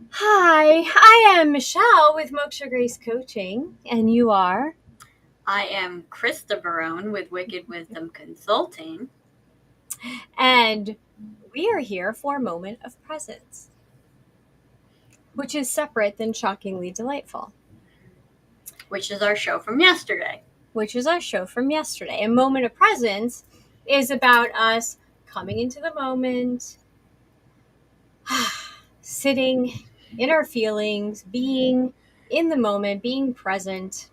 Hi, I am Michelle with Moksha Grace Coaching, and you are? I am Krista Barone with Wicked Wisdom Consulting, And we are here for a moment of presence, which is separate than shockingly delightful, which is our show from yesterday. which is our show from yesterday. A moment of presence is about us coming into the moment, sitting in our feelings, being in the moment, being present,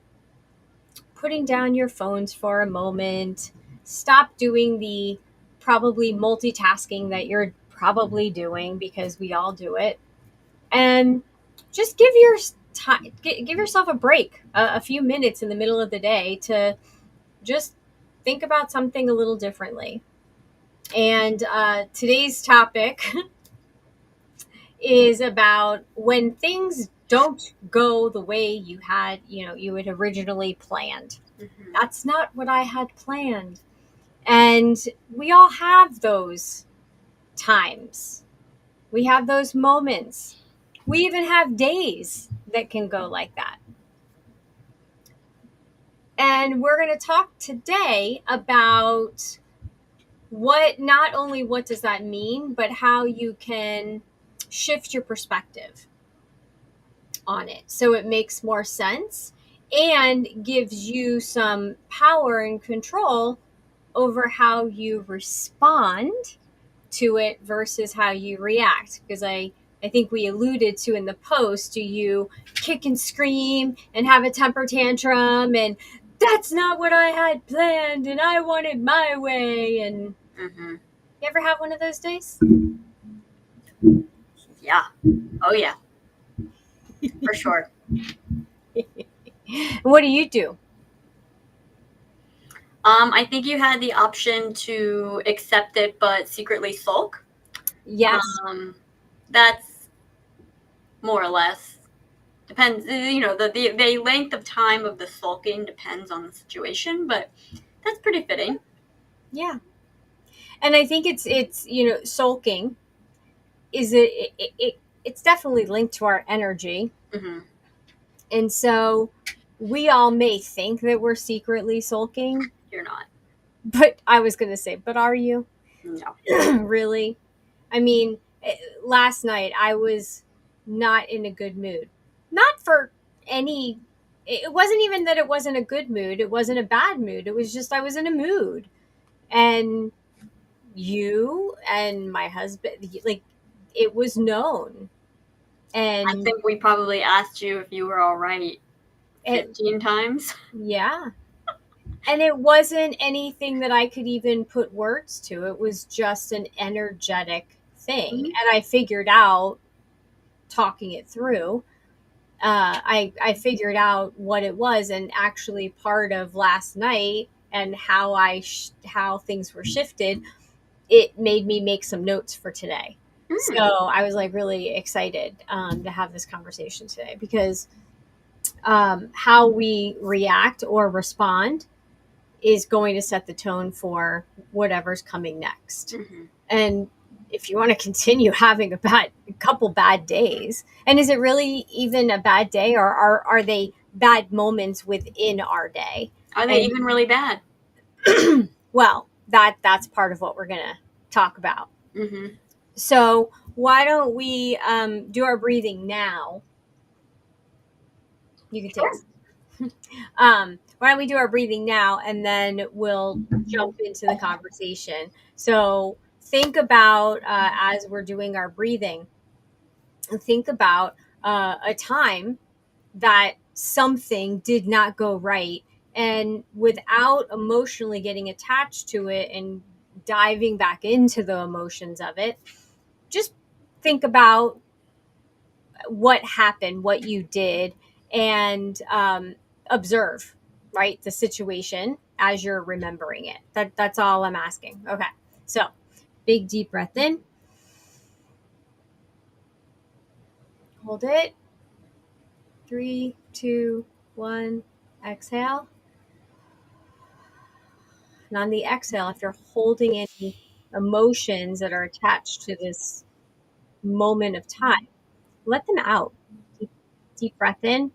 putting down your phones for a moment, stop doing the probably multitasking that you're probably doing because we all do it, and just give your time, give yourself a break, a few minutes in the middle of the day to just think about something a little differently. And today's topic is about when things don't go the way you had originally planned. Mm-hmm. That's not what I had planned. And we all have those times. We have those moments. We even have days that can go like that. And we're going to talk today about not only what does that mean, but how you can shift your perspective on it so it makes more sense and gives you some power and control over how you respond to it versus how you react. Because I think we alluded to in the post, do you kick and scream and have a temper tantrum and that's not what I had planned and I wanted my way? And Mm-hmm. you ever have one of those days? Yeah. Oh, yeah, for sure. What do you do? I think you had the option to accept it but secretly sulk. Yes. Um, that's more or less depends. The length of time of the sulking depends on the situation, but that's pretty fitting. Yeah. And I think it's sulking it's definitely linked to our energy. Mm-hmm. And so we all may think that we're secretly sulking, You're not. but I was going to say, but are you? No. Really? I mean, last night I was not in a good mood. Not for any, it wasn't even that it wasn't a good mood. It wasn't a bad mood. It was just I was in a mood. And you and my husband, like, it was known. I And think we probably asked you if you were all right it, 15 times. yeah. And it wasn't anything that I could even put words to. It was just an energetic thing. Mm-hmm. And I figured out talking it through. I figured out what it was, and actually part of last night and how things were shifted. It made me make some notes for today. So Mm. I was like really excited to have this conversation today because how we react or respond is going to set the tone for whatever's coming next. Mm-hmm. And if you want to continue having a couple bad days, and is it really even a bad day, or are they bad moments within our day? Are they And even really bad? well, that's part of what we're going to talk about. Mm-hmm. So why don't we do our breathing now? You can take Sure. why don't we do our breathing now and then we'll jump into the conversation. So think about as we're doing our breathing, think about a time that something did not go right, and without emotionally getting attached to it and diving back into the emotions of it, just think about what happened, what you did, and observe, right, the situation as you're remembering it. That's all I'm asking. Okay, so big deep breath in, hold it, 3, 2, 1, exhale. And on the exhale, if you're holding any emotions that are attached to this moment of time, let them out. Deep, deep breath in,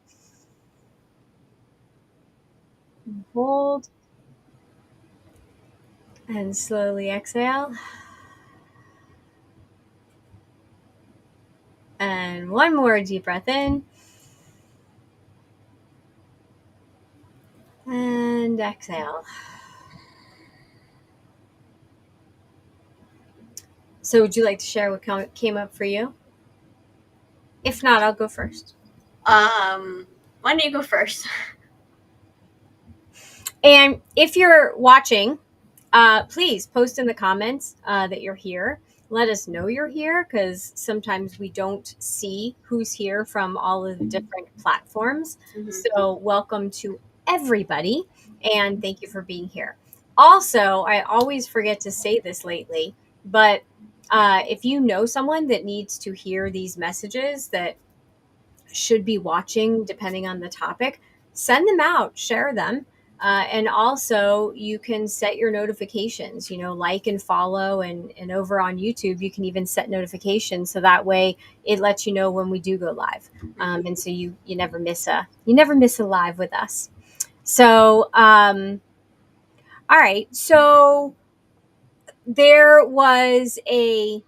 hold, and slowly exhale. And one more deep breath in. And exhale. So would you like to share what came up for you? If not, I'll go first. Why don't you go first? And if you're watching, please post in the comments that you're here. Let us know you're here, because sometimes we don't see who's here from all of the different platforms. Mm-hmm. So welcome to everybody, and thank you for being here. Also, I always forget to say this lately, but if you know someone that needs to hear these messages that should be watching, depending on the topic, send them out, share them. And also, you can set your notifications, like and follow. And over on YouTube, you can even set notifications. So that way it lets you know when we do go live. And so you never miss a live with us. So, all right. So there was a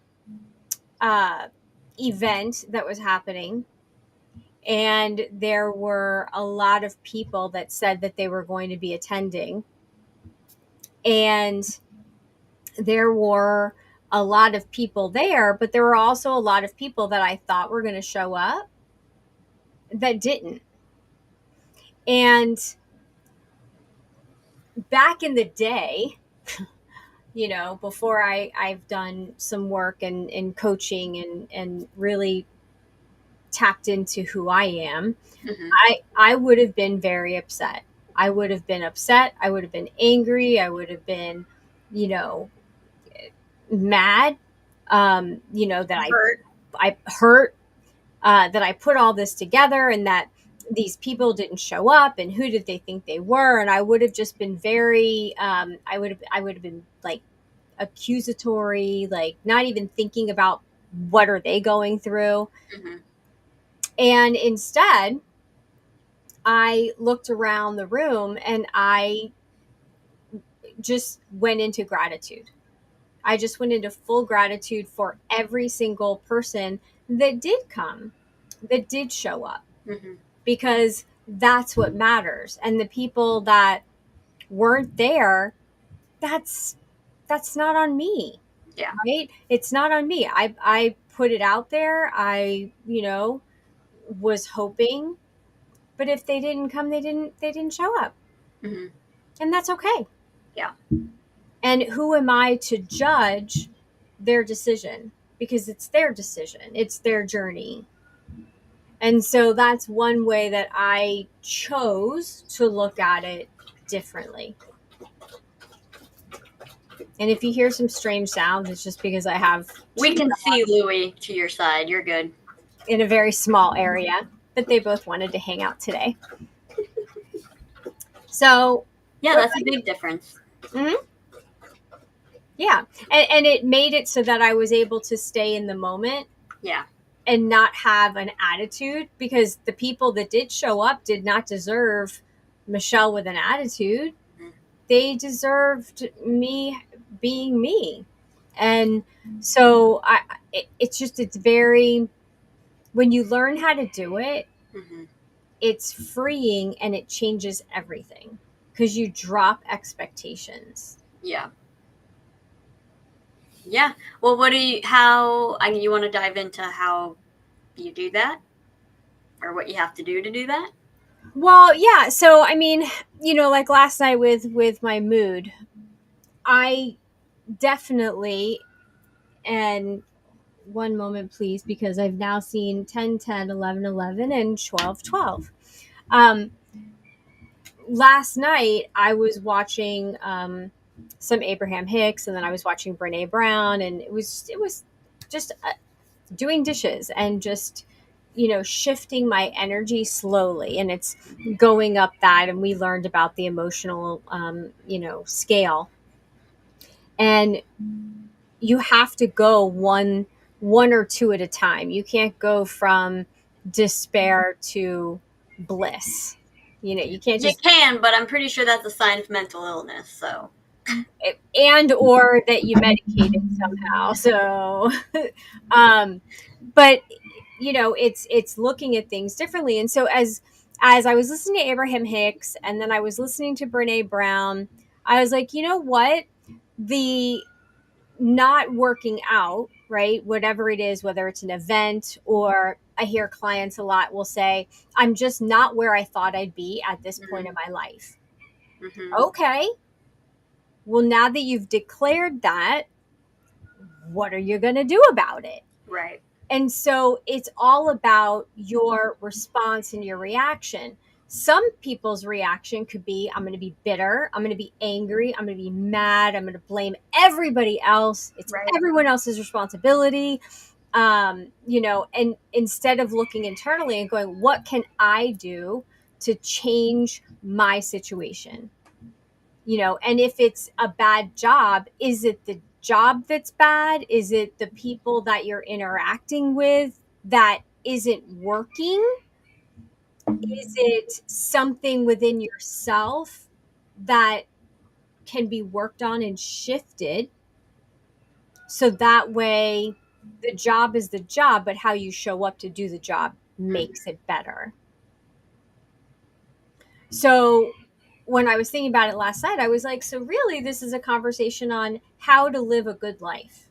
event that was happening, and there were a lot of people that said that they were going to be attending, and there were a lot of people there, but there were also a lot of people that I thought were going to show up that didn't. And back in the day, before I've done some work and coaching and really tapped into who I am, Mm-hmm. I would have been very upset. I would have been upset. I would have been angry. I would have been, mad. That I hurt, that I put all this together, and that these people didn't show up, and who did they think they were? And I would have just been very, I would have been like accusatory, like not even thinking about what are they going through. Mm-hmm. And instead, I looked around the room and I just went into gratitude. I just went into full gratitude for every single person that did come, that did show up, Mm-hmm. because that's what matters. And the people that weren't there, that's not on me. Yeah. Right? It's not on me. I put it out there. I, was hoping, but if they didn't come, they didn't show up. Mm-hmm. And that's okay. Yeah. And who am I to judge their decision? Because it's their decision, it's their journey. And so that's one way that I chose to look at it differently. And if you hear some strange sounds, it's just because I have We can see Louie to your side. You're good. in a very small area, but they both wanted to hang out today. So yeah, that's a big difference. Mm-hmm. Yeah, and it made it so that I was able to stay in the moment. Yeah. And not have an attitude, because the people that did show up did not deserve Michelle with an attitude. Mm-hmm. They deserved me being me. And so it's very, when you learn how to do it, Mm-hmm. it's freeing and it changes everything, because you drop expectations. Yeah. Yeah. Well, you want to dive into how you do that, or what you have to do that? Well, yeah. So, I mean, like last night with my mood, I definitely, and one moment please, because I've now seen 10, 10, 11, 11, and 12, 12. Last night I was watching some Abraham Hicks, and then I was watching Brene Brown, and it was just doing dishes and just shifting my energy slowly, and it's going up that, and we learned about the emotional scale, and you have to go one one or two at a time. You can't go from despair to bliss. You can't You just, can, but I'm pretty sure that's a sign of mental illness. So and or that you medicated somehow. So, um, but it's looking at things differently. And so as I was listening to Abraham Hicks, and then I was listening to Brene Brown, I was like, you know what? The not working out, right? Whatever it is, whether it's an event, or I hear clients a lot will say, I'm just not where I thought I'd be at this point in mm-hmm, my life. mm-hmm, Okay. Well, now that you've declared that, what are you going to do about it? right, And so it's all about your response and your reaction. Some people's reaction could be, I'm going to be bitter, I'm going to be angry, I'm going to be mad, I'm going to blame everybody else. It's right, everyone else's responsibility. And instead of looking internally and going, what can I do to change my situation? And if it's a bad job, is it the job that's bad? Is it the people that you're interacting with that isn't working? Is it something within yourself that can be worked on and shifted, so that way the job is the job, but how you show up to do the job mm-hmm, makes it better? So when I was thinking about it last night, I was like, so really, this is a conversation on how to live a good life.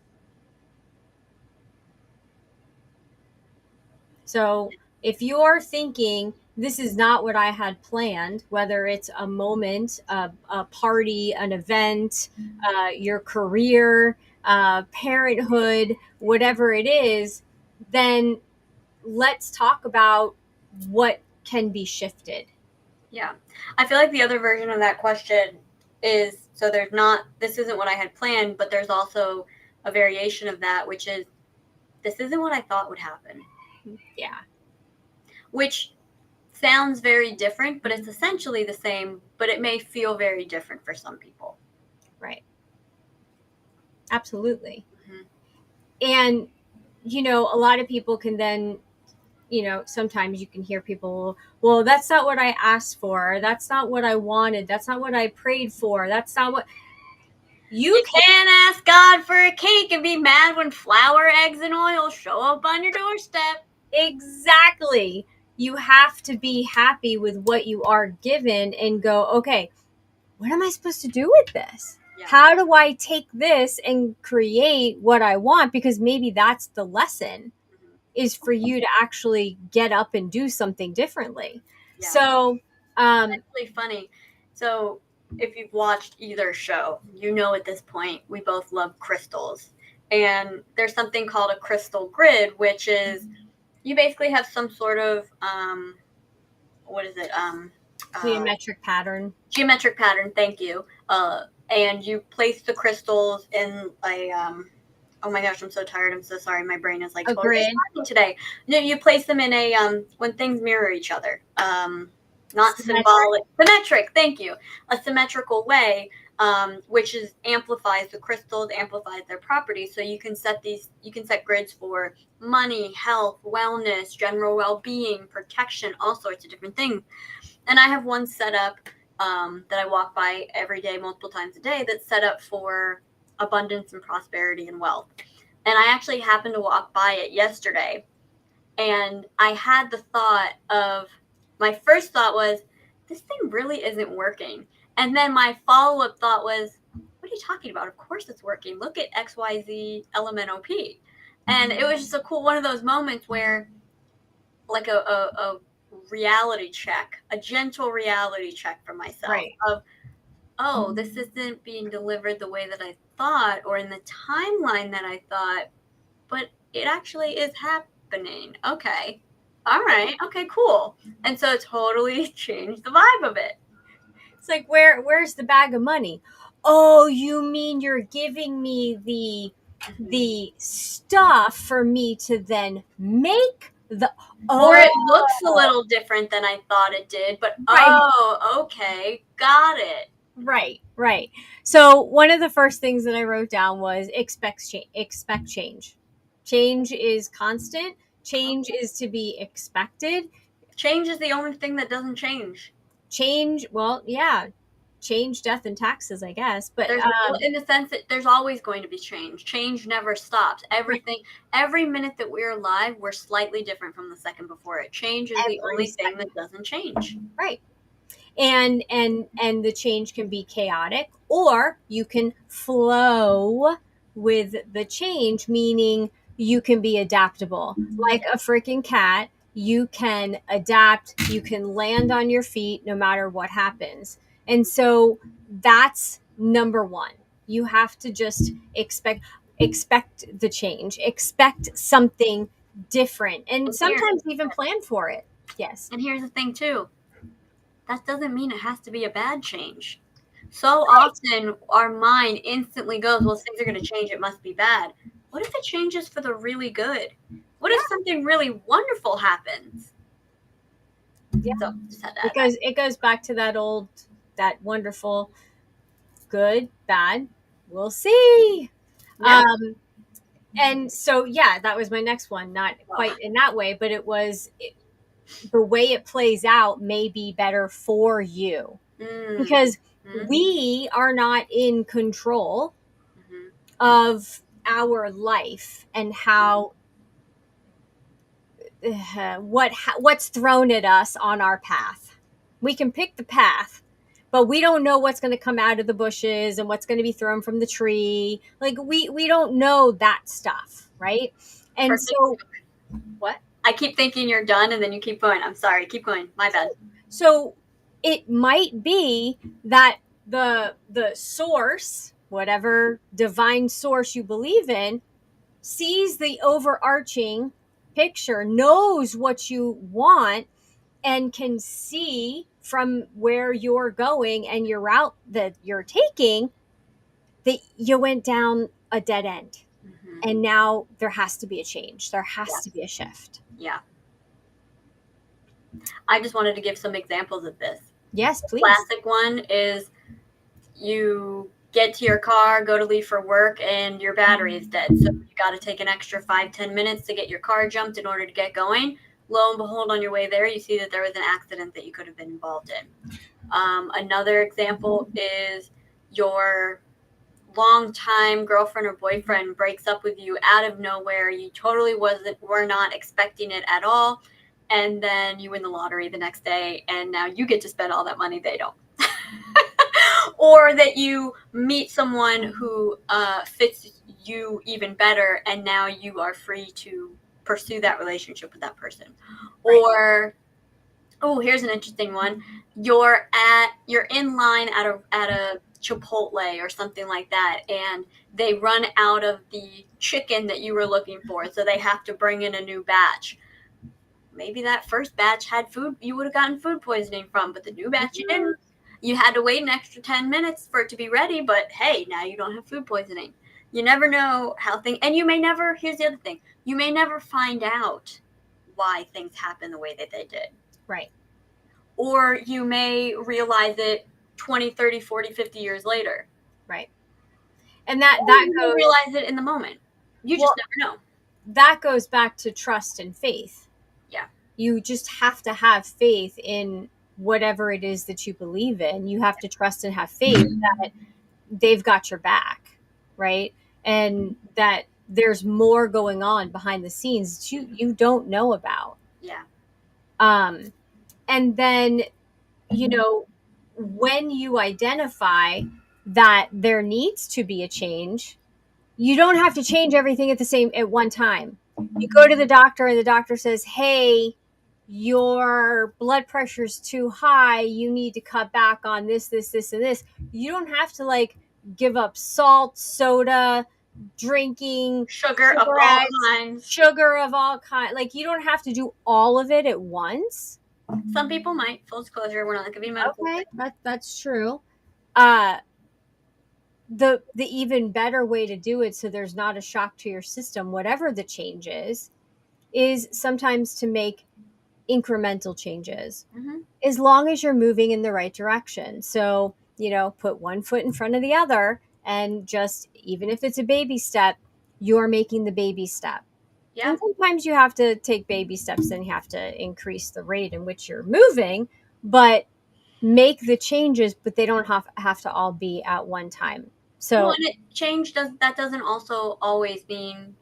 So if you're thinking, this is not what I had planned, whether it's a moment, a party, an event, your career, parenthood, whatever it is, then let's talk about what can be shifted. yeah. I feel like the other version of that question is, so there's not, this isn't what I had planned, but there's also a variation of that, which is, this isn't what I thought would happen, Yeah, which sounds very different, but it's essentially the same, but it may feel very different for some people. right. Absolutely. Mm-hmm. And, a lot of people can then, sometimes you can hear people, well, that's not what I asked for. That's not what I wanted. That's not what I prayed for. That's not what you You can't ask God for a cake and be mad when flour, eggs, and oil show up on your doorstep. exactly. You have to be happy with what you are given and go, okay, what am I supposed to do with this? Yeah. How do I take this and create what I want? Because maybe that's the lesson, Mm-hmm. is for you to actually get up and do something differently. Yeah. So, It's actually funny. So, if you've watched either show, you know at this point we both love crystals. And there's something called a crystal grid, which is you basically have some sort of what is it? Uh, geometric pattern. geometric pattern. Thank you. And you place the crystals in a oh my gosh, I'm so tired. I'm so sorry. My brain is like A totally grid. slacking today. No, you place them in a when things mirror each other. Not symbolic, symmetric. Thank you. A symmetrical way, which is amplifies the crystals, amplifies their properties. So you can set grids for money, health, wellness, general well-being, protection, all sorts of different things. And I have one set up that I walk by every day, multiple times a day, that's set up for abundance and prosperity and wealth. And I actually happened to walk by it yesterday, and I had the thought of, my first thought was, this thing really isn't working. And then my follow up thought was, what are you talking about? Of course it's working. Look at XYZ LMNOP. And it was just a cool one of those moments where, like a reality check, a gentle reality check for myself Right. of, oh, this isn't being delivered the way that I thought or in the timeline that I thought, but it actually is happening. Okay. All right. Okay, cool. And so it totally changed the vibe of it. It's like, where's the bag of money? Oh, you mean you're giving me Mm-hmm. the stuff for me to then make the Or oh it looks a little different than I thought it did, but right. oh, okay, got it. Right. So one of the first things that I wrote down was expect change. Change is constant. Change is to be expected. Change is the only thing that doesn't change. Change, well, yeah, change, death, and taxes, I guess. But There's in the sense that there's always going to be change. Change never stops. Everything, every minute that we're alive, we're slightly different from the second before it. Change is the every only thing second, that doesn't change. right? And the change can be chaotic, or you can flow with the change, meaning you can be adaptable like a freaking cat. You can adapt, you can land on your feet no matter what happens. And so that's number one. You have to just expect the change, expect something different, and sometimes even plan for it. Yes. And here's the thing too, that doesn't mean it has to be a bad change. So often our mind instantly goes, well, things are going to change, it must be bad. What if it changes for the really good? What if something really wonderful happens? Yeah. So just had to add Because it goes back to that wonderful, good, bad, we'll see. Yeah. And so, yeah, that was my next one. Not quite in that way, but the way it plays out may be better for you, because we are not in control of our life and how what's thrown at us on our path. We can pick the path, but we don't know what's going to come out of the bushes and what's going to be thrown from the tree. Like we don't know that stuff, right? And Perfect. so what? I keep thinking you're done and then you keep going. I'm sorry, keep going. My bad. So it might be that the source, whatever divine source you believe in, sees the overarching picture, knows what you want, and can see from where you're going and your route that you're taking that you went down a dead end. And now there has to be a change. There has to be a shift. Yeah. I just wanted to give some examples of this. Yes, please. Classic one is you get to your car, go to leave for work, and your battery is dead. So you got to take an extra 5-10 minutes to get your car jumped in order to get going. Lo and behold, on your way there, you see that there was an accident that you could have been involved in. Another example is your longtime girlfriend or boyfriend breaks up with you out of nowhere. You totally were not expecting it at all. And then you win the lottery the next day, and now you get to spend all that money, they don't. Or that you meet someone who fits you even better, and now you are free to pursue that relationship with that person. Right. Or, oh, here's an interesting one. You're in line at a Chipotle or something like that, and they run out of the chicken that you were looking for, so they have to bring in a new batch. Maybe that first batch had food you would have gotten food poisoning from, but the new batch you didn't. You had to wait an extra 10 minutes for it to be ready, but hey, now you don't have food poisoning. You never know how things, and you may never, here's the other thing, you may never find out why things happen the way that they did. Right. Or you may realize it 20, 30, 40, 50 years later. Right. And that goes, realize it in the moment. You just never know. That goes back to trust and faith. Yeah. You just have to have faith in whatever it is that you believe in. You have to trust and have faith that they've got your back, right? And that there's more going on behind the scenes that you don't know about. Yeah. And then, when you identify that there needs to be a change, you don't have to change everything at one time. You go to the doctor and the doctor says, hey, your blood pressure's too high. You need to cut back on this, and this. You don't have to give up salt, soda, drinking, sugar of all kinds. Sugar of all kinds. You don't have to do all of it at once. Some people might. Full disclosure, we're not going to be medical. Okay, that's true. The even better way to do it, so there's not a shock to your system, whatever the change is sometimes to make incremental changes, as long as you're moving in the right direction. So, put one foot in front of the other, and just, even if it's a baby step, you're making the baby step. Yeah. And sometimes you have to take baby steps and you have to increase the rate in which you're moving, but make the changes, but they don't have to all be at one time. Well, So, and that doesn't also always mean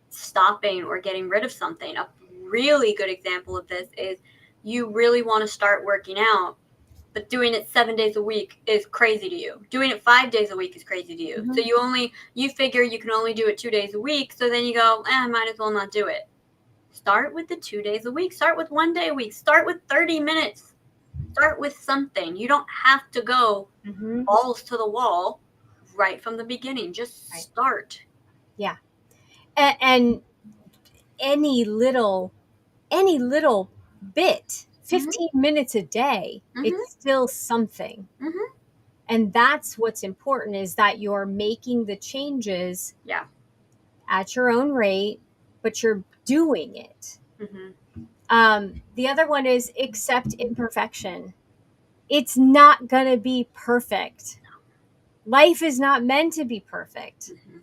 stopping or getting rid of something. A really good example of this is you really want to start working out, but doing it 7 days a week is crazy to you. Doing it 5 days a week is crazy to you. So mhm, you figure you can only do it 2 days a week. So then you go, I might as well not do it. Start with the 2 days a week. Start with 1 day a week. Start with 30 minutes. Start with something. You don't have to go mhm, balls to the wall right from the beginning. Just right, start. yeah, and any little any little bit, Mm-hmm. 15 minutes a day, Mm-hmm. it's still something. Mm-hmm. And that's what's important, is that you're making the changes Yeah. at your own rate, but you're doing it. Mm-hmm. The other one is accept imperfection. It's not going to be perfect. Life is not meant to be perfect. Mm-hmm.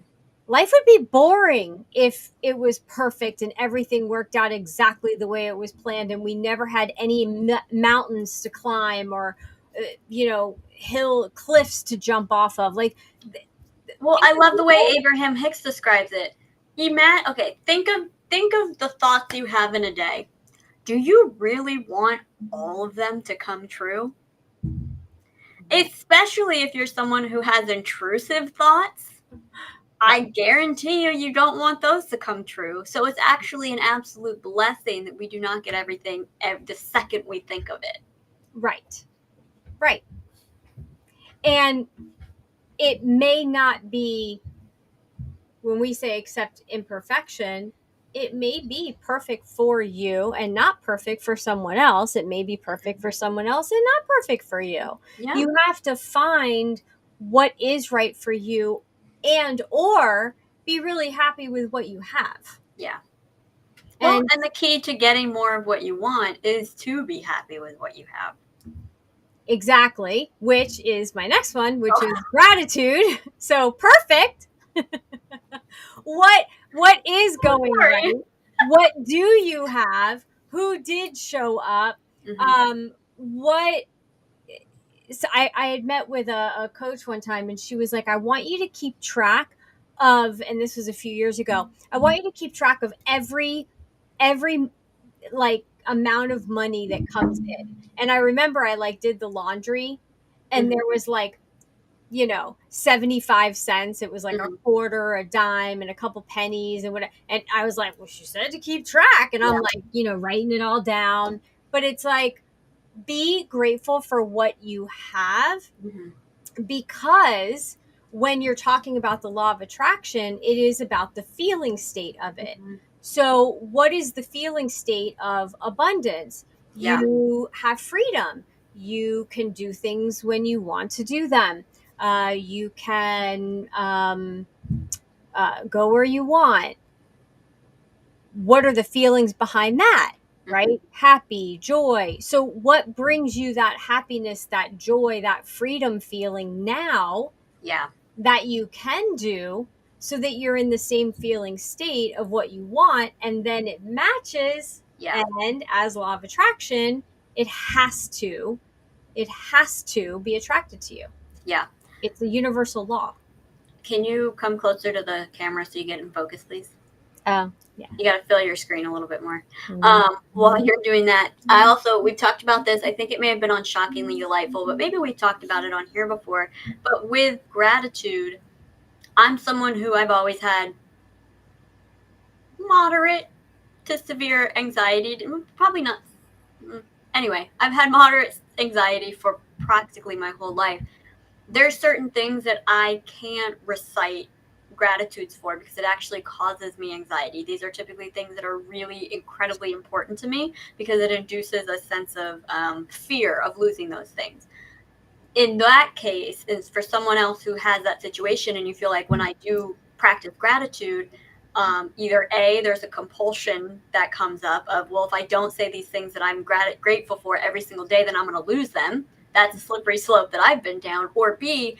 Life would be boring if it was perfect and everything worked out exactly the way it was planned and we never had any mountains to climb or hill cliffs to jump off of. Like, Well, it I would love be the way boring. Abraham Hicks describes it. Okay, think of the thoughts you have in a day. Do you really want all of them to come true? Especially if you're someone who has intrusive thoughts. I Right, guarantee you don't want those to come true. So it's actually an absolute blessing that we do not get everything the second we think of it. right, right. And it may not be, when we say accept imperfection, it may be perfect for you and not perfect for someone else. It may be perfect for someone else and not perfect for you. Yeah. You have to find what is right for you, and or be really happy with what you have. Yeah. Well, And and the key to getting more of what you want is to be happy with what you have. exactly, which is my next one, which Oh, is gratitude. So perfect. What is going sorry. right? What do you have? Who did show up? Hmm. What So I had met with a coach one time, and she was like, I want you to keep track of, and this was a few years ago, I want you to keep track of every like amount of money that comes in. And I remember I like did the laundry, and Hmm. there was like, 75 cents. It was like a Hmm. quarter, a dime, and a couple pennies and whatever. And I was like, well, she said to keep track. And I'm Yeah. like, writing it all down. But it's like, be grateful for what you have, Hmm. because when you're talking about the law of attraction, it is about the feeling state of it. Hmm. So, what is the feeling state of abundance? Yeah. You have freedom. You can do things when you want to do them. You can go where you want. What are the feelings behind that? Hmm. Right? Happy, joy. So, what brings you that happiness, that joy, that freedom feeling now Yeah. that you can do, so that you're in the same feeling state of what you want, and then it matches? Yeah. And as law of attraction, it has to be attracted to you. Yeah. It's a universal law. Can you come closer to the camera so you get in focus, please? Oh, yeah. You got to fill your screen a little bit more. Mhm. While you're doing that, we've talked about this. I think it may have been on Shockingly Delightful, but maybe we talked about it on here before. But with gratitude, I'm someone who I've always had moderate to severe anxiety. Probably not. Anyway, I've had moderate anxiety for practically my whole life. There's certain things that I can't recite gratitudes for because it actually causes me anxiety. These are typically things that are really incredibly important to me because it induces a sense of fear of losing those things. In that case, is for someone else who has that situation, and you feel like when I do practice gratitude, either A, there's a compulsion that comes up of, well, if I don't say these things that I'm grateful for every single day, then I'm going to lose them. That's a slippery slope that I've been down. Or B,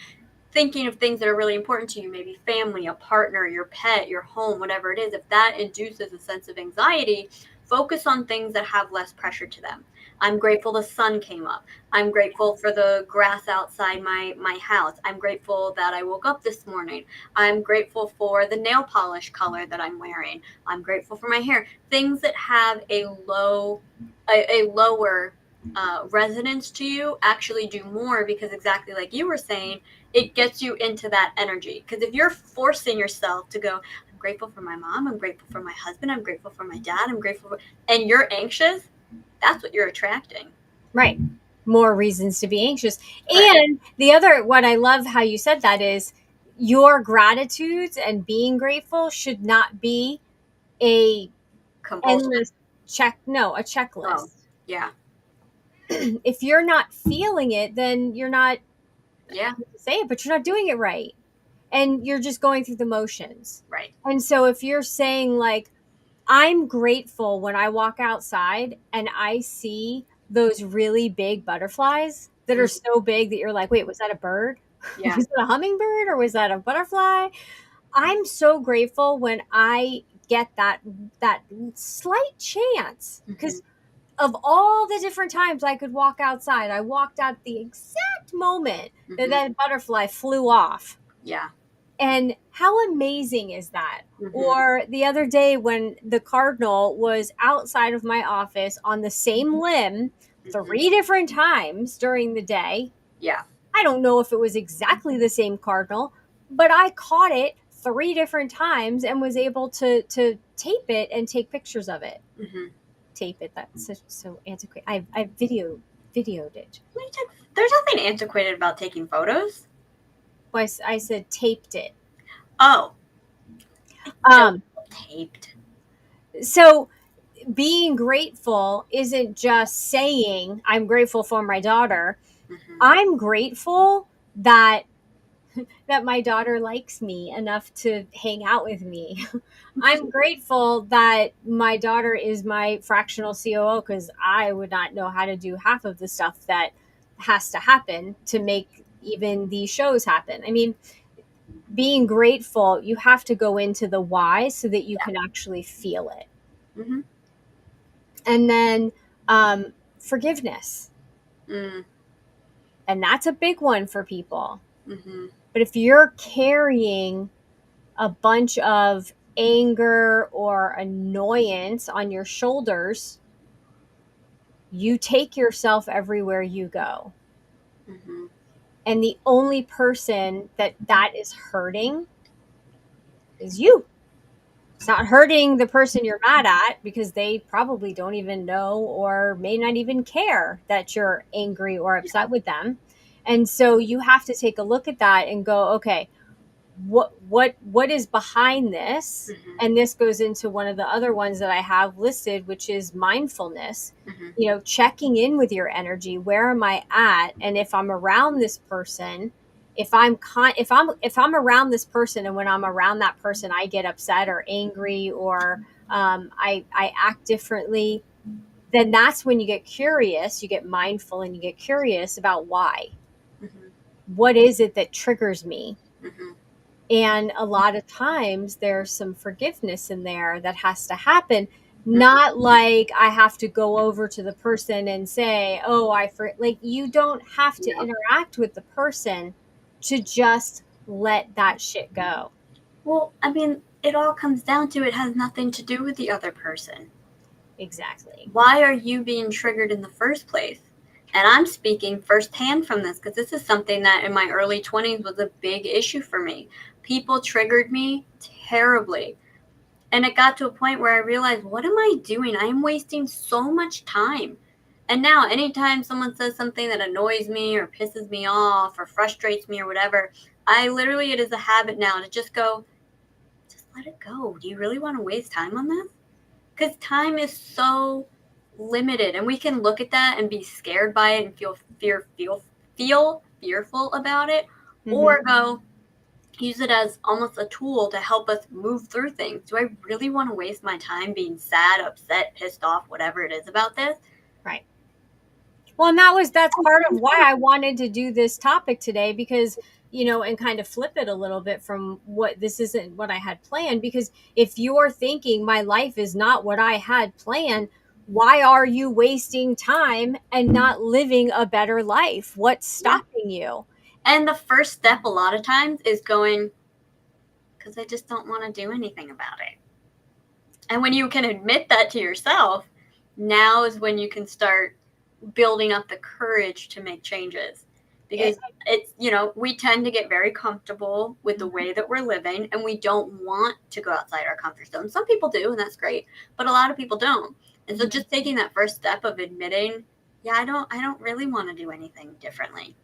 thinking of things that are really important to you, maybe family, a partner, your pet, your home, whatever it is, if that induces a sense of anxiety, focus on things that have less pressure to them. I'm grateful the sun came up. I'm grateful for the grass outside my house. I'm grateful that I woke up this morning. I'm grateful for the nail polish color that I'm wearing. I'm grateful for my hair. Things that have a lower resonance to you actually do more, because exactly like you were saying, it gets you into that energy. Because if you're forcing yourself to go, I'm grateful for my mom, I'm grateful for my husband, I'm grateful for my dad, I'm grateful for, and you're anxious, that's what you're attracting. Right. More reasons to be anxious. Right. And the other, what I love how you said that is your gratitudes and being grateful should not be a Compulsion. endless a Oh, checklist. yeah. If you're not feeling it, then you're not, Yeah. say it, but you're not doing it right. And you're just going through the motions. Right. And so if you're saying, like, I'm grateful when I walk outside and I see those really big butterflies that are Mm, so big that you're like, wait, was that a bird? yeah. Was it a hummingbird or was that a butterfly? I'm so grateful when I get that slight chance, Hmm. because of all the different times I could walk outside, I walked out the exact moment that Hmm. that butterfly flew off. Yeah. And how amazing is that? Hmm. Or the other day when the cardinal was outside of my office on the same limb Hmm. 3 different times during the day. Yeah. I don't know if it was exactly the same cardinal, but I caught it 3 different times and was able to tape it and take pictures of it. Hmm. Tape it. That's so antiquated. I videoed it. There's nothing antiquated about taking photos. Well, I said taped it. Oh, still Um, taped. so being grateful isn't just saying I'm grateful for my daughter. Hmm. I'm grateful that my daughter likes me enough to hang out with me. I'm grateful that my daughter is my fractional COO, because I would not know how to do half of the stuff that has to happen to make even these shows happen. I mean, being grateful, you have to go into the why so that you can actually feel it. Hmm. And then forgiveness. Mm. And that's a big one for people. Hmm. But if you're carrying a bunch of anger or annoyance on your shoulders, you take yourself everywhere you go. Hmm. And the only person that is hurting is you. It's not hurting the person you're mad at, because they probably don't even know or may not even care that you're angry or upset with them. And so you have to take a look at that and go, okay, what is behind this? Hmm. And this goes into one of the other ones that I have listed, which is mindfulness. Hmm. Checking in with your energy. Where am I at? And if I'm around this person, if I'm around this person, and when I'm around that person I get upset or angry, or I act differently, then that's when you get curious, you get mindful, and you get curious about why. Hmm. What is it that triggers me? Hmm. And a lot of times there's some forgiveness in there that has to happen. Not like I have to go over to the person and say, oh, like, you don't have to Yeah. interact with the person to just let that shit go. Well, I mean, it all comes down to it has nothing to do with the other person. Exactly. Why are you being triggered in the first place? And I'm speaking firsthand from this, because this is something that in my early 20s was a big issue for me. People triggered me terribly. And it got to a point where I realized, what am I doing? I am wasting so much time. And now, anytime someone says something that annoys me or pisses me off or frustrates me or whatever, it is a habit now to just go, just let it go. Do you really want to waste time on this? Because time is so limited, and we can look at that and be scared by it and feel fearful about it, Hmm. or go use it as almost a tool to help us move through things. Do I really want to waste my time being sad, upset, pissed off, whatever it is about this? Right. Well, and that's part of why I wanted to do this topic today, because, and kind of flip it a little bit from what this isn't what I had planned. Because if you're thinking my life is not what I had planned, why are you wasting time and not living a better life? What's Yeah. stopping you? And the first step a lot of times is going, because I just don't want to do anything about it. And when you can admit that to yourself, now is when you can start building up the courage to make changes. Because it's, we tend to get very comfortable with the way that we're living, and we don't want to go outside our comfort zone. Some people do, and that's great, but a lot of people don't. And so just taking that first step of admitting, yeah, I don't really want to do anything differently.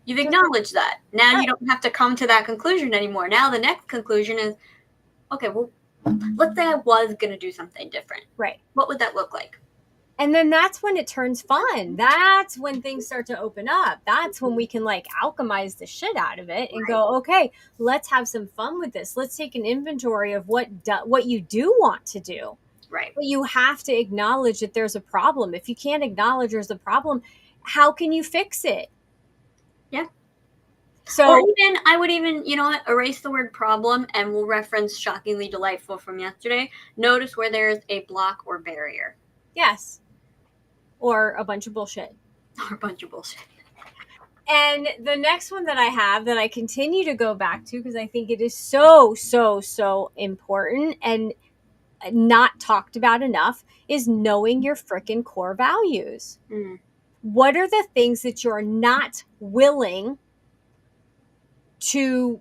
You've acknowledged that. Now you don't have to come to that conclusion anymore. Now the next conclusion is, okay, well, let's say I was going to do something different. Right. What would that look like? And then that's when it turns fun. That's when things start to open up. That's when we can like alchemize the shit out of it and go, okay, let's have some fun with this. Let's take an inventory of what you do want to do. Right. But you have to acknowledge that there's a problem. If you can't acknowledge there's a problem, how can you fix it? Yeah. So, or even, I would even, erase the word problem, and we'll reference shockingly delightful from yesterday. Notice where there's a block or barrier. Yes. Or a bunch of bullshit. Or a bunch of bullshit. And the next one that I have that I continue to go back to, because I think it is so, so, so important and not talked about enough, is knowing your freaking core values. Mm. What are the things that you're not willing to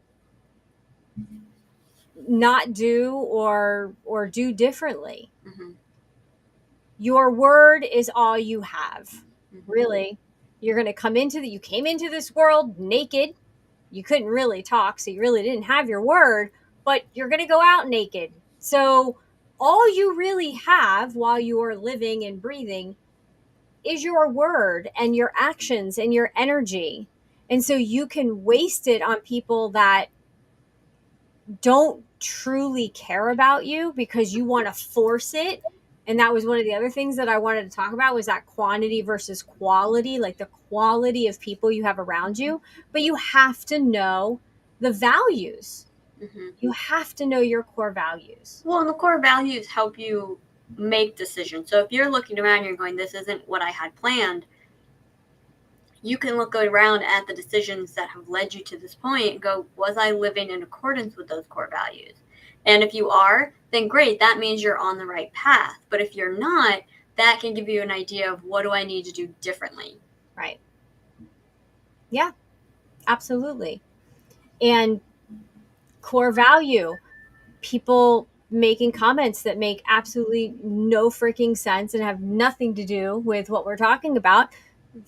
not do or do differently? Mm-hmm. Your word is all you have. Mm-hmm. Really. You're going to you came into this world naked. You couldn't really talk, so you really didn't have your word, but you're going to go out naked. So all you really have while you are living and breathing is your word and your actions and your energy. And so you can waste it on people that don't truly care about you because you want to force it. And that was one of the other things that I wanted to talk about, was that quantity versus quality, like the quality of people you have around you. But you have to know the values. Mm-hmm. You have to know your core values. Well, and the core values help you make decisions. So if you're looking around and you're going, this isn't what I had planned, you can look around at the decisions that have led you to this point and go, was I living in accordance with those core values? And if you are, then great, that means you're on the right path. But if you're not, that can give you an idea of, what do I need to do differently? Right. Yeah, absolutely. And core value, people making comments that make absolutely no freaking sense and have nothing to do with what we're talking about,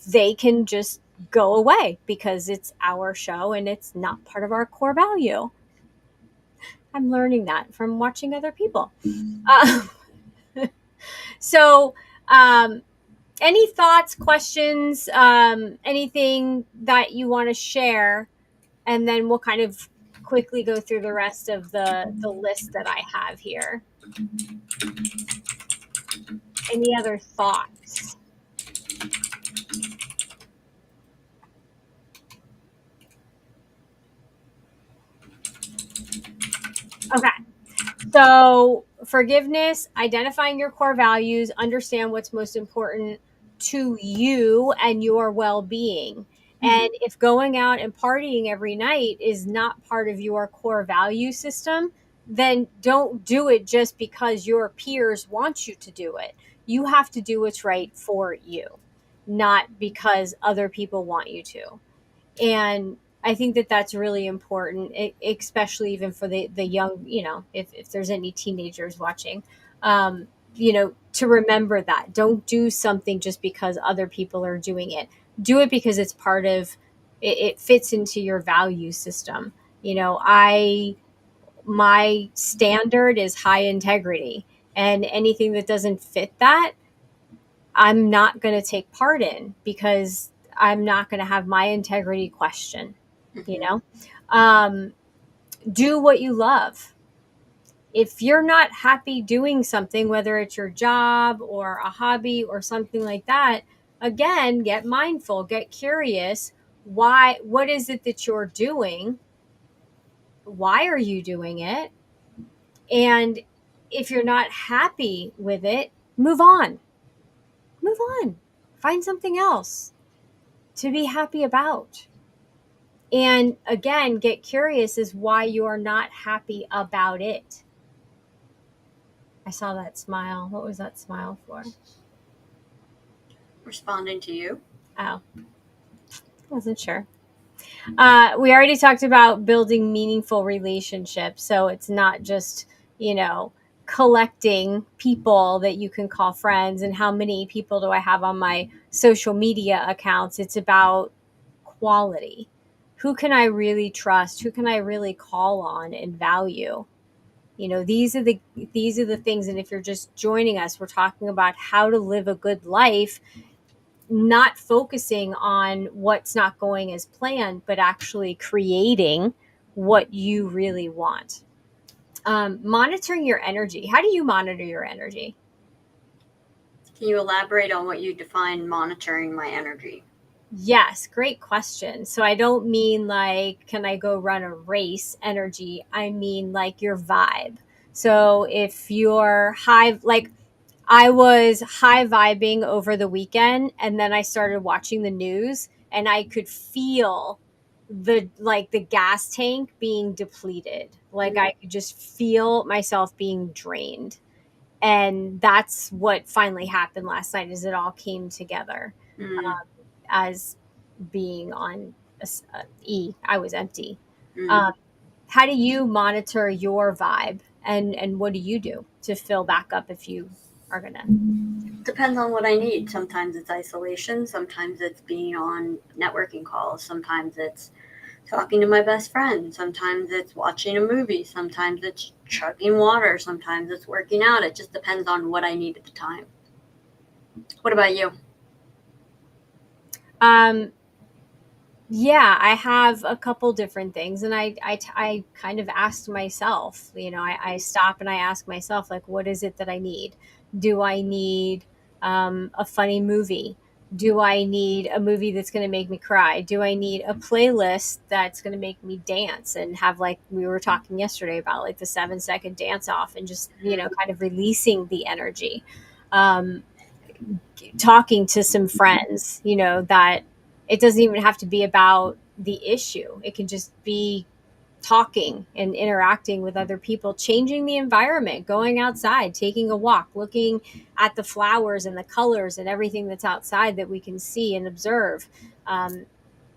they can just go away because it's our show and it's not part of our core value. I'm learning that from watching other people. So, any thoughts, questions, anything that you want to share? And then we'll kind of quickly go through the rest of the list that I have here. Any other thoughts? Okay. So, forgiveness, identifying your core values, understand what's most important to you and your well being. Mm-hmm. And if going out and partying every night is not part of your core value system, then don't do it just because your peers want you to do it. You have to do what's right for you, not because other people want you to. And I think that that's really important, especially even for the young, if there's any teenagers watching, to remember that. Don't do something just because other people are doing it. Do it because it's part of, it fits into your value system. My standard is high integrity, and anything that doesn't fit that, I'm not going to take part in, because I'm not going to have my integrity questioned. Do what you love. If you're not happy doing something, whether it's your job or a hobby or something like that, again, get mindful, get curious. What is it that you're doing? Why are you doing it? And if you're not happy with it, move on. Move on. Find something else to be happy about. And again, get curious as why you're not happy about it. I saw that smile. What was that smile for? Responding to you. Oh, wasn't sure. We already talked about building meaningful relationships. So it's not just, you know, collecting people that you can call friends and how many people do I have on my social media accounts. It's about quality. Who can I really trust? Who can I really call on and value? You know, these are the things. And if you're just joining us, we're talking about how to live a good life, not focusing on what's not going as planned, but actually creating what you really want. Monitoring your energy. How do you monitor your energy? Can you elaborate on what you define monitoring my energy? Yes, great question. So I don't mean like, can I go run a race energy? I mean like your vibe. So if you're high, like I was high vibing over the weekend and then I started watching the news and I could feel the gas tank being depleted. Like I could just feel myself being drained. And that's what finally happened last night is it all came together Mm, as being on E. I was empty. mm. Um, how do you monitor your vibe and what do you do to fill back up if you are gonna? Depends on what I need. Sometimes it's isolation. Sometimes it's being on networking calls. Sometimes it's talking to my best friend. Sometimes it's watching a movie. Sometimes it's chugging water. Sometimes it's working out. It just depends on what I need at the time. What about you? Um, yeah, I have a couple different things, and I kind of asked myself, you know, I stop and I ask myself, like, what is it that I need? Do I need a funny movie? Do I need a movie that's going to make me cry? Do I need a playlist that's going to make me dance and have, like we were talking yesterday about, like the 7 second dance off and just, you know, kind of releasing the energy? Um, Talking to some friends, you know, that it doesn't even have to be about the issue. It can just be talking and interacting with other people, changing the environment, going outside, taking a walk, looking at the flowers and the colors and everything that's outside that we can see and observe. Um,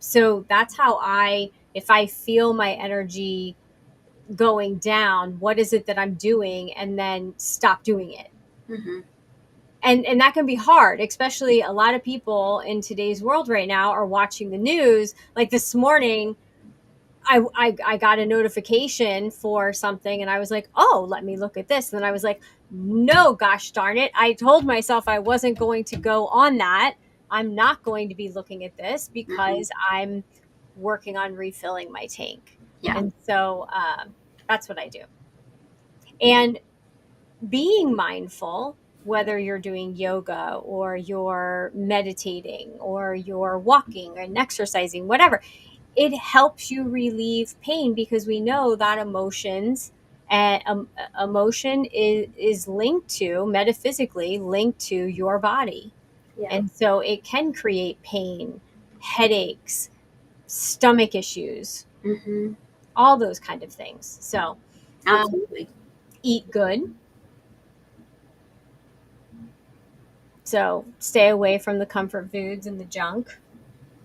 so that's how if I feel my energy going down, what is it that I'm doing? And then stop doing it. Mm-hmm. And that can be hard, especially a lot of people in today's world right now are watching the news. Like this morning, I got a notification for something and I was like, oh, let me look at this. And then I was like, no, gosh darn it. I told myself I wasn't going to go on that. I'm not going to be looking at this Mm-hmm. because I'm working on refilling my tank. Yeah. And so that's what I do. And being mindful, whether you're doing yoga or you're meditating or you're walking and exercising, whatever, it helps you relieve pain because we know that emotion is linked to metaphysically linked to your body. Yeah. And so it can create pain, headaches, stomach issues, Mm-hmm. all those kind of things. So um, Absolutely. eat good. So stay away from the comfort foods and the junk.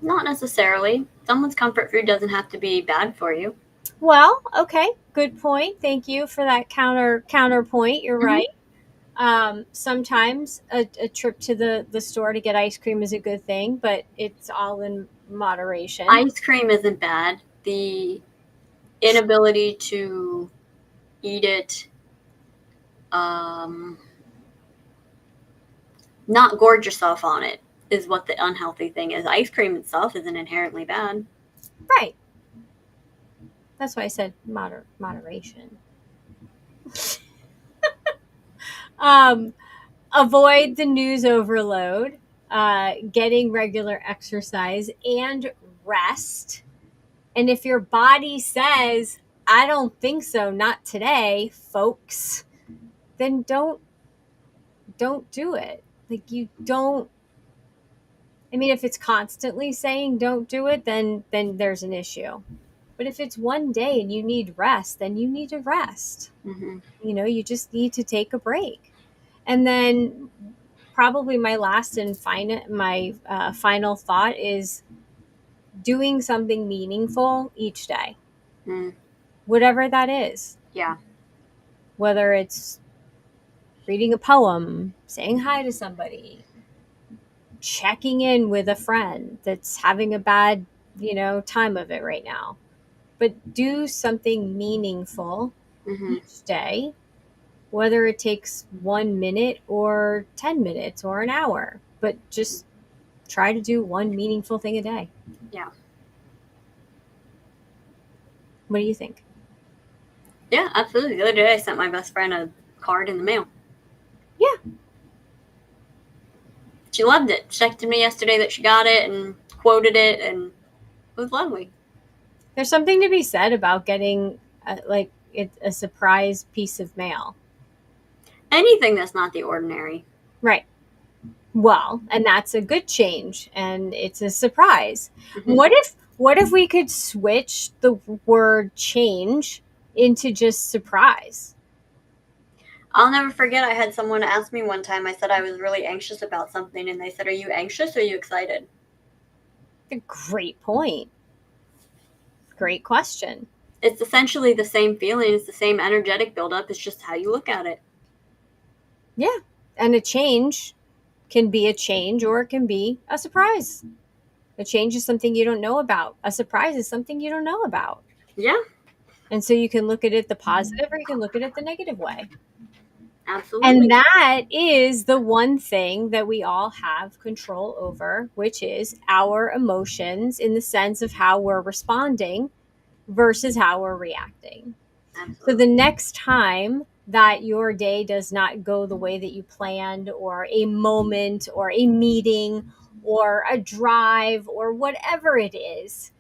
Not necessarily. Someone's comfort food doesn't have to be bad for you. Well, okay, good point. Thank you for that counterpoint. You're Mm-hmm. right. Sometimes a trip to the store to get ice cream is a good thing, but it's all in moderation. Ice cream isn't bad. The inability to eat it, um, not gorge yourself on it, is what the unhealthy thing is. Ice cream itself isn't inherently bad. Right. That's why I said moderation. Um, Avoid the news overload. getting regular exercise and rest. And if your body says, I don't think so, not today, folks, then don't do it. Like, you don't, I mean, if it's constantly saying don't do it, then there's an issue. But if it's one day and you need rest, then you need to rest. Mm-hmm. You just need to take a break. And then probably my last and final thought is doing something meaningful each day, Mm. whatever that is. Yeah. Whether it's reading a poem, saying hi to somebody, checking in with a friend that's having a bad, time of it right now. But do something meaningful Mm-hmm. each day, whether it takes 1 minute or 10 minutes or an hour. But just try to do one meaningful thing a day. Yeah. What do you think? Yeah, absolutely. The other day I sent my best friend a card in the mail. Yeah. She loved it. She texted me yesterday that she got it and quoted it, and it was lovely. There's something to be said about getting a surprise piece of mail. Anything that's not the ordinary. Right. Well, and that's a good change, and it's a surprise. Mm-hmm. What if we could switch the word change into just surprise? I'll never forget, I had someone ask me one time, I said I was really anxious about something, and they said, "Are you anxious or are you excited?" A great point. Great question. It's essentially the same feeling, it's the same energetic buildup, it's just how you look at it. Yeah. And a change can be a change or it can be a surprise. A change is something you don't know about. A surprise is something you don't know about. Yeah, And so you can look at it the positive or you can look at it the negative way. And absolutely. that is the one thing that we all have control over, which is our emotions in the sense of how we're responding versus how we're reacting. So the Absolutely. next time that your day does not go the way that you planned, or a moment, or a meeting, or a drive, or whatever it is,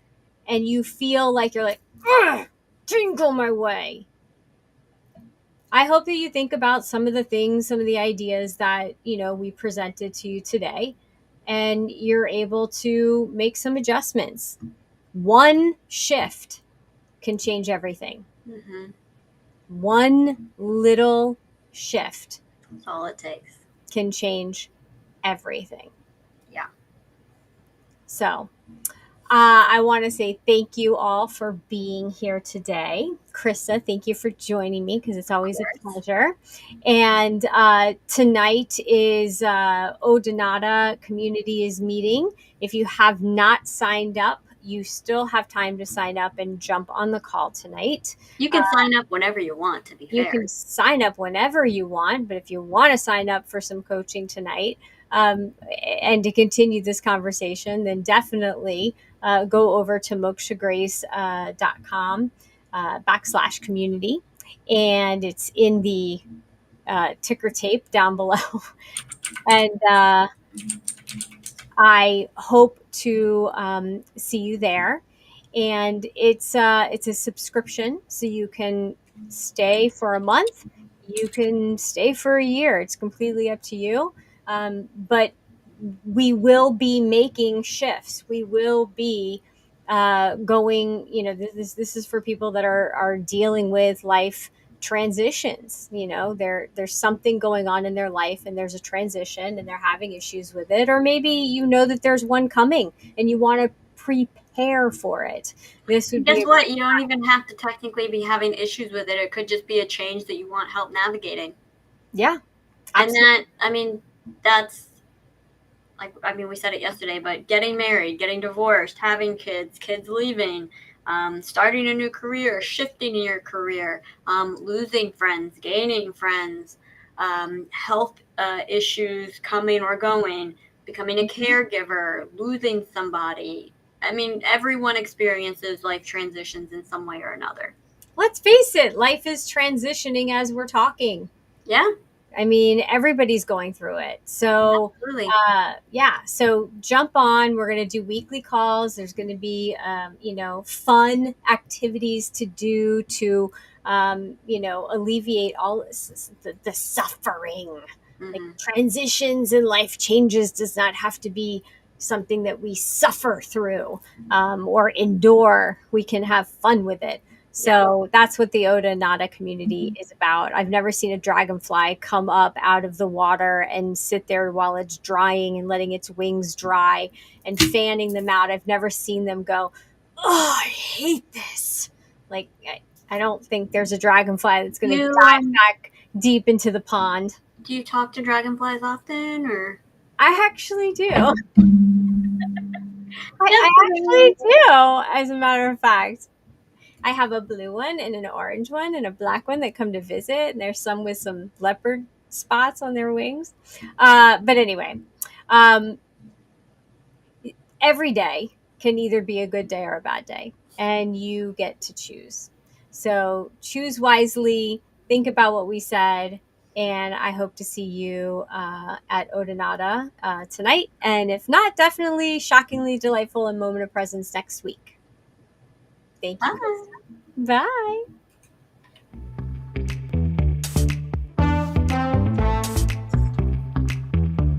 and you feel like you're like, ugh, didn't go my way. I hope that you think about some of the things, some of the ideas that, we presented to you today, and you're able to make some adjustments. One shift can change everything. Mm-hmm. One little shift That's all it takes. can change everything. Yeah. So, I want to say thank you all for being here today. Krista, thank you for joining me because it's Of always a course. pleasure. And tonight is Odonata Community is meeting. If you have not signed up, you still have time to sign up and jump on the call tonight. You can sign up whenever you want, to be You fair. can sign up whenever you want, but if you want to sign up for some coaching tonight and to continue this conversation, then definitely go over to mokshagrace.com /community. And it's in the ticker tape down below. And I hope to see you there. And it's a subscription, so you can stay for a month, you can stay for a year. It's completely up to you. But we will be making shifts. We will be going. This is for people that are dealing with life transitions. There's something going on in their life and there's a transition and they're having issues with it, or maybe that there's one coming and you want to prepare for it. This would be Guess a what? You don't even have to technically be having issues with it. It could just be a change that you want help navigating. yeah, And absolutely. that, I mean, that's like, I mean, we said it yesterday, but getting married, getting divorced, having kids, kids leaving, starting a new career, shifting your career, losing friends, gaining friends, health issues coming or going, becoming a caregiver, losing somebody. I mean, everyone experiences life transitions in some way or another. Let's face it, life is transitioning as we're talking. Yeah. I mean, everybody's going through it. So, Absolutely. yeah. So jump on. We're going to do weekly calls. There's going to be, fun activities to do to, alleviate all this, the suffering. Like Hmm. transitions and life changes does not have to be something that we suffer through or endure. We can have fun with it. Yeah. So that's what the Oda Nada community is about. I've never seen a dragonfly come up out of the water and sit there while it's drying and letting its wings dry and fanning them out. I've never seen them go, "Oh, I hate this." Like, I don't think there's a dragonfly that's going to You dive back deep into the pond. do you talk to dragonflies often, or I actually do. I just actually do, as a matter of fact. I have a blue one and an orange one and a black one that come to visit. And there's some with some leopard spots on their wings. But anyway, um, every day can either be a good day or a bad day, and you get to choose. So choose wisely, think about what we said, and I hope to see you at Odinata tonight. And if not, definitely shockingly delightful and moment of presence next week. Thank you, bye. Krista. Bye.